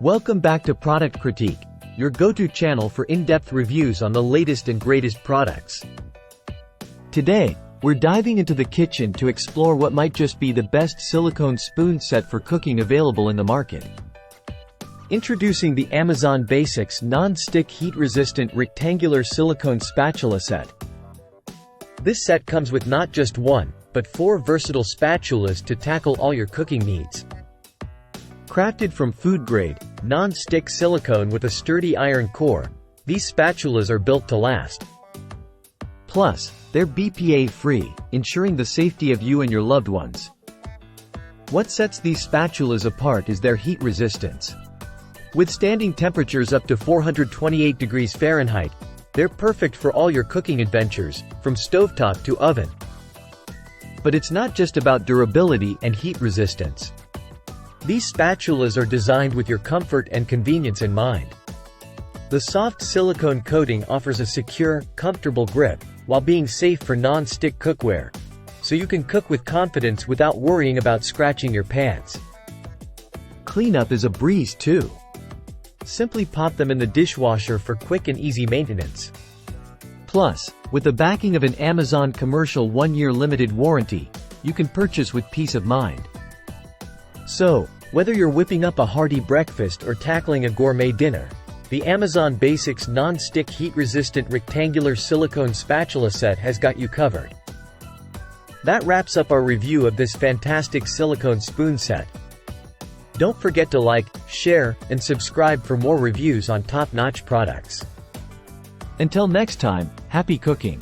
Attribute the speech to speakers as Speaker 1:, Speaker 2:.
Speaker 1: Welcome back to Product Critique, your go-to channel for in-depth reviews on the latest and greatest products. Today, we're diving into the kitchen to explore what might just be the best silicone spoon set for cooking available in the market. Introducing the Amazon Basics Non-Stick Heat-Resistant Rectangular Silicone Spatula Set. This set comes with not just one, but 4 versatile spatulas to tackle all your cooking needs. Crafted from food-grade, non-stick silicone with a sturdy iron core, these spatulas are built to last. Plus, they're BPA-free, ensuring the safety of you and your loved ones. What sets these spatulas apart is their heat resistance. Withstanding temperatures up to 428 degrees Fahrenheit, they're perfect for all your cooking adventures, from stovetop to oven. But it's not just about durability and heat resistance. These spatulas are designed with your comfort and convenience in mind. The soft silicone coating offers a secure, comfortable grip, while being safe for non-stick cookware, so you can cook with confidence without worrying about scratching your pans. Cleanup is a breeze too. Simply pop them in the dishwasher for quick and easy maintenance. Plus, with the backing of an Amazon commercial 1-year limited warranty, you can purchase with peace of mind. So, whether you're whipping up a hearty breakfast or tackling a gourmet dinner, the Amazon Basics Non-Stick Heat-Resistant Rectangular Silicone Spatula Set has got you covered. That wraps up our review of this fantastic silicone spoon set. Don't forget to like, share, and subscribe for more reviews on top-notch products. Until next time, happy cooking!